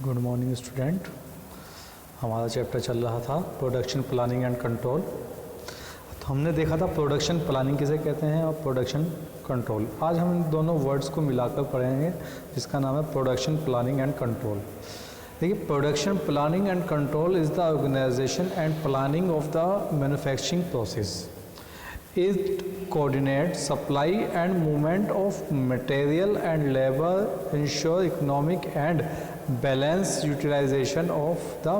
Good morning student. हमारा chapter चल रहा था प्रोडक्शन प्लानिंग एंड कंट्रोल। तो हमने देखा था प्रोडक्शन प्लानिंग किसे कहते हैं और प्रोडक्शन कंट्रोल। आज हम इन दोनों वर्ड्स को मिलाकर पढ़ेंगे जिसका नाम है प्रोडक्शन प्लानिंग एंड कंट्रोल। देखिए, production planning and control is the organisation and planning of the manufacturing process. It coordinates supply and movement of material and labor, ensure economic and balanced utilization of the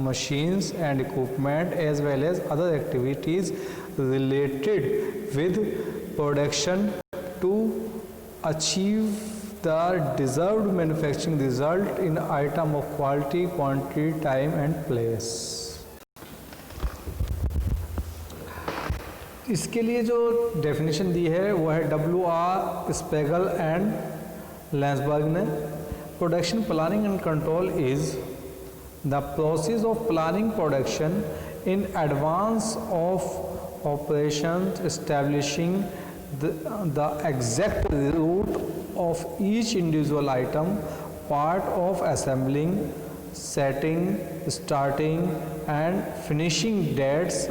machines and equipment, as well as other activities related with production to achieve the deserved manufacturing result in item of quality, quantity, time and place। इसके लिए जो definition दी है वो है W.R. स्पेगल and Lansburgh ने। Production planning and control is the process of planning production in advance of operation, establishing the exact route of each individual item, part of assembling, setting, starting and finishing dates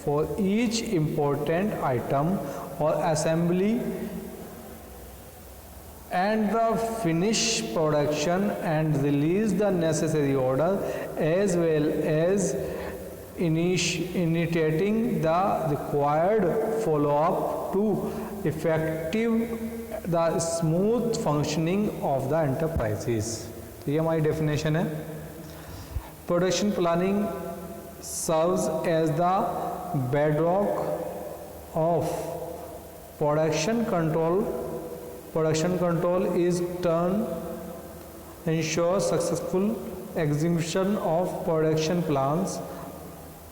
for each important item or assembly, and the finish production and release the necessary order, as well as initiating the required follow-up to effective the smooth functioning of the enterprises। ये हमारी definition है। Production planning serves as the bedrock of production control. Production control is turn ensure successful execution of production plans.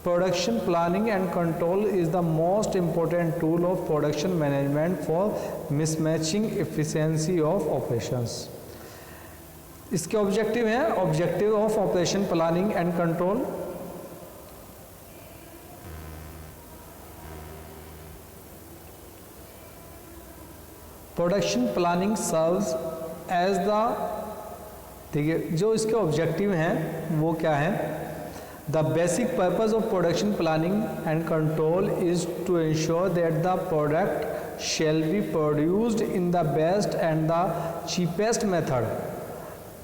Production planning and control is the most important tool of production management for mismatching efficiency of operations। इसके objective हैं, objective of operation planning and control. Production planning serves as the, देखिए जो इसके objective हैं वो क्या है। The basic purpose of production planning and control is to ensure that the product shall be produced in the best and the cheapest method,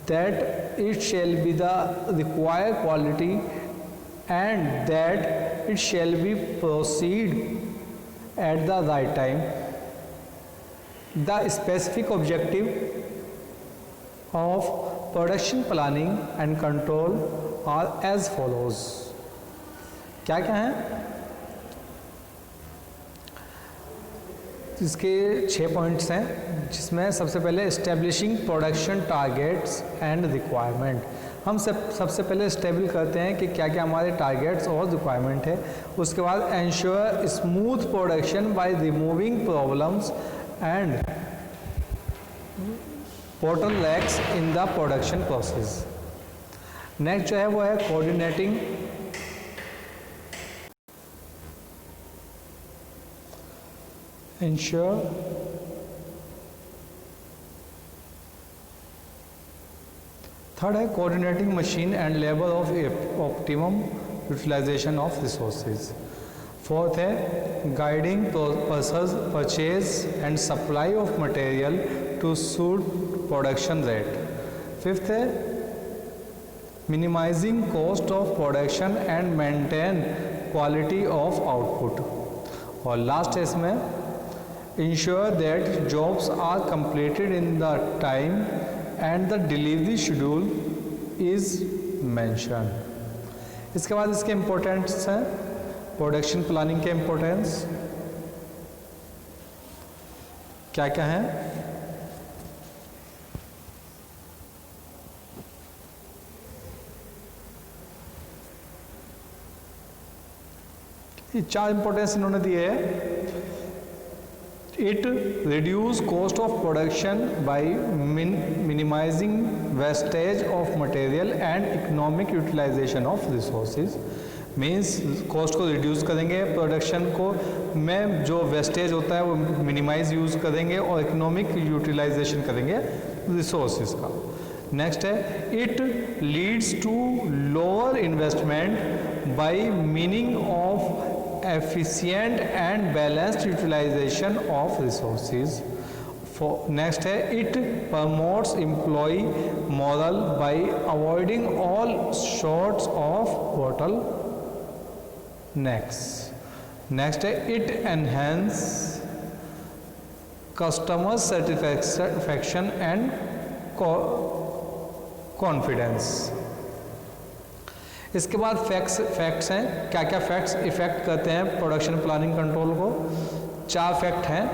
that it shall be the required quality and that it shall be proceed at the right time. The specific objective of production planning and control are as follows। क्या क्या है इसके 6 points हैं, जिसमें सबसे पहले establishing production targets and requirement. हम सबसे पहले स्टेबल करते हैं कि क्या क्या हमारे टारगेट्स और रिक्वायरमेंट है। उसके बाद ensure smooth production by removing problems and bottlenecks in the production process। Next जो है वो है कोऑर्डिनेटिंग ensure थर्ड है coordinating machine and labour of optimum utilisation of resources. Fourth है guiding purchase and supply of material to suit production rate. Fifth है minimising cost of production and maintain quality of output. और last है इसमें ensure that jobs are completed in the time and the delivery schedule is mention. इसके बाद इसके importance हैं production planning के importance क्या क्या है। ये 4 इम्पोर्टेंस इन्होंने दिए है। It reduce cost of production by minimising wastage of material and economic utilisation of resources. Means cost को रिड्यूस करेंगे, प्रोडक्शन को में जो वेस्टेज होता है वो मिनिमाइज यूज़ करेंगे और इकोनॉमिक यूटिलाइजेशन करेंगे रिसोर्सेज का। नेक्स्ट है it leads to lower investment by meaning of efficient and balanced utilisation of resources. Next है it promotes employ morale by avoiding all sorts of bottle next है it enhance customer satisfaction and confidence. इसके बाद facts हैं, क्या क्या facts effect करते हैं production planning control को। 4 फैक्ट हैं,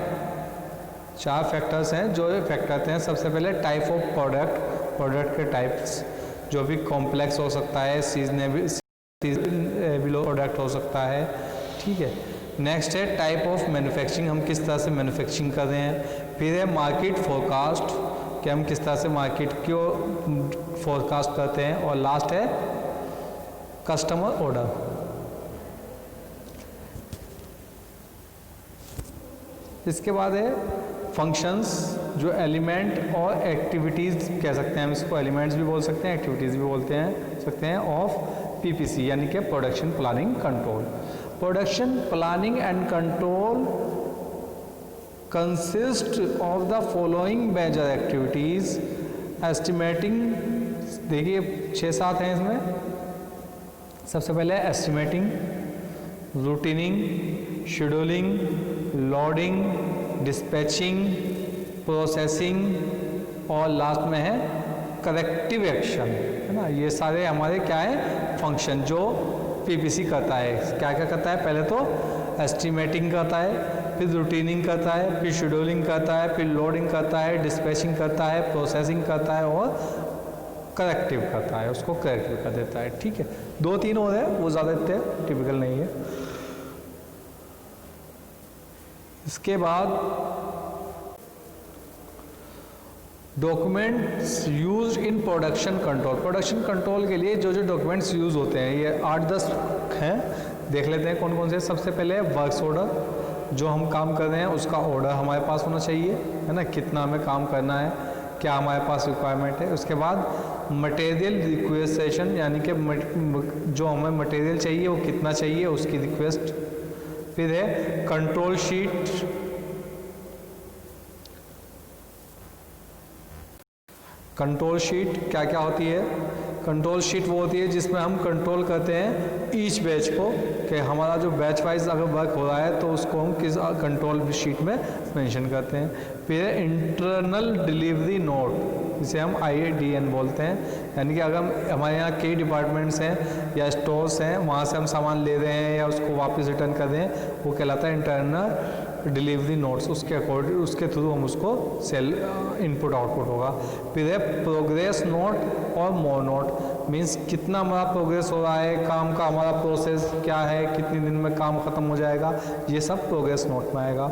4 फैक्टर्स हैं जो इफेक्ट करते हैं। सबसे पहले टाइप ऑफ प्रोडक्ट के टाइप्स, जो भी कॉम्प्लेक्स हो सकता है, सीजनेबल प्रोडक्ट हो सकता है, ठीक है। नेक्स्ट है टाइप ऑफ मैन्युफैक्चरिंग, हम किस तरह से मैन्युफैक्चरिंग कर रहे हैं। फिर है मार्केट फोरकास्ट, कि हम किस तरह से मार्केट को फोरकास्ट करते हैं। और लास्ट है कस्टमर ऑर्डर। इसके बाद है फंक्शंस, जो एलिमेंट और एक्टिविटीज़ कह सकते हैं, हम इसको एलिमेंट्स भी बोल सकते हैं, एक्टिविटीज़ भी बोलते हैं ऑफ पीपीसी, यानी कि production planning control. Production planning and control consist of the following major activities. Estimating, देखिए 6-7 हैं इसमें। सबसे पहले estimating, routing, scheduling, loading, dispatching, processing और लास्ट में है करेक्टिव एक्शन, है ना। ये सारे हमारे क्या है फंक्शन जो पीपीसी करता है। क्या क्या करता है, पहले तो एस्टिमेटिंग करता है, फिर रूटीनिंग करता है, फिर शेड्यूलिंग करता है, फिर लोडिंग करता है, डिस्पैचिंग करता है, प्रोसेसिंग करता है और करेक्टिव करता है, उसको करेक्टिव कर देता है, ठीक है। 2-3 और है, वो ज़्यादा इतने टिपिकल नहीं है। इसके बाद documents use in production control. Production control के लिए जो जो डॉक्यूमेंट्स यूज होते हैं, ये 8-10 हैं, देख लेते हैं कौन कौन से। सबसे पहले वर्क्स ऑर्डर, जो हम काम कर रहे हैं उसका ऑर्डर हमारे पास होना चाहिए, है ना, कितना हमें काम करना है, क्या हमारे पास रिक्वायरमेंट है। उसके बाद मटेरियल रिक्वेस्टेशन, यानी कि जो हमें मटेरियल चाहिए वो कितना चाहिए, उसकी रिक्वेस्ट। फिर है कंट्रोल शीट, कंट्रोल शीट क्या क्या होती है। कंट्रोल शीट वो होती है जिसमें हम कंट्रोल करते हैं ईच बैच को, कि हमारा जो बैच वाइज अगर वर्क हो रहा है तो उसको हम किस कंट्रोल शीट में मेंशन करते हैं। फिर है इंटरनल डिलीवरी नोट, जिसे हम IDN बोलते हैं, यानी कि अगर हमारे यहाँ कई डिपार्टमेंट्स हैं या स्टोर्स हैं, वहाँ से हम सामान ले रहे हैं या उसको वापस रिटर्न कर रहे हैं, वो कहलाता है इंटरनल डिलीवरी नोट्स। उसके अकॉर्डिंग, उसके थ्रू हम उसको सेल इनपुट आउटपुट होगा। फिर है प्रोग्रेस नोट और मोर नोट, मीन्स कितना हमारा प्रोग्रेस हो रहा है, काम का हमारा प्रोसेस क्या है, कितने दिन में काम ख़त्म हो जाएगा, ये सब प्रोग्रेस नोट में आएगा।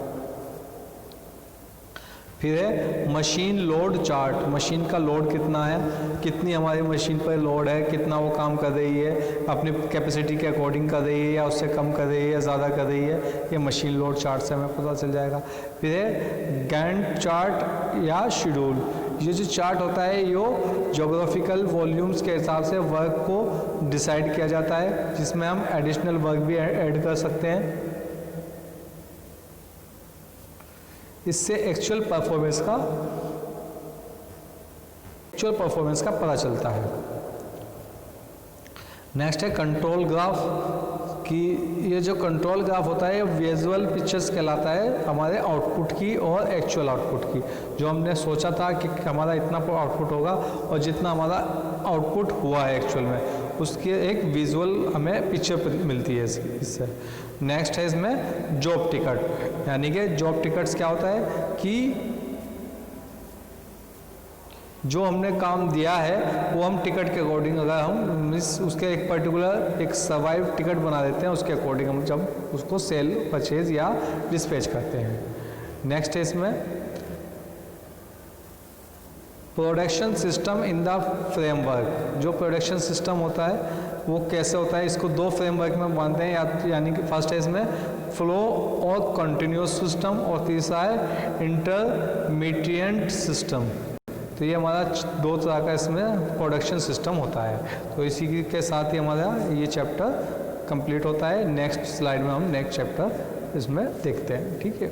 फिर है मशीन लोड चार्ट, मशीन का लोड कितना है, कितनी हमारी मशीन पर लोड है, कितना वो काम कर रही है, अपनी कैपेसिटी के अकॉर्डिंग कर रही है या उससे कम कर रही है या ज़्यादा कर रही है, ये मशीन लोड चार्ट से हमें पता चल जाएगा। फिर है गैंट चार्ट या शेड्यूल, ये जो चार्ट होता है ये जोग्राफिकल वॉल्यूम्स के हिसाब से वर्क को डिसाइड किया जाता है, जिसमें हम एडिशनल वर्क भी ऐड कर सकते हैं। इससे एक्चुअल परफॉर्मेंस का पता चलता है। नेक्स्ट है कंट्रोल ग्राफ, कि ये जो कंट्रोल ग्राफ होता है विजुअल पिक्चर्स कहलाता है हमारे आउटपुट की और एक्चुअल आउटपुट की। जो हमने सोचा था कि हमारा इतना आउटपुट होगा और जितना हमारा आउटपुट हुआ है एक्चुअल में, उसके एक विजुअल हमें पिक्चर मिलती है इससे। नेक्स्ट है इसमें जॉब टिकट, यानी कि जॉब टिकट्स क्या होता है कि जो हमने काम दिया है वो हम टिकट के अकॉर्डिंग, अगर हम उसके एक पर्टिकुलर एक सर्वाइव टिकट बना देते हैं, उसके अकॉर्डिंग हम जब उसको सेल, परचेज या डिस्पैच करते हैं। नेक्स्ट है इसमें production system in the framework. जो प्रोडक्शन सिस्टम होता है वो कैसे होता है, इसको 2 फ्रेमवर्क में मानते हैं, यानी कि फर्स्ट है इसमें फ्लो और कंटिन्यूस सिस्टम और तीसरा है इंटरमीडिएट सिस्टम। तो ये हमारा 2 तरह का इसमें प्रोडक्शन सिस्टम होता है। तो इसी के साथ ही हमारा ये चैप्टर कंप्लीट होता है। नेक्स्ट स्लाइड में हम नेक्स्ट चैप्टर इसमें देखते हैं, ठीक है।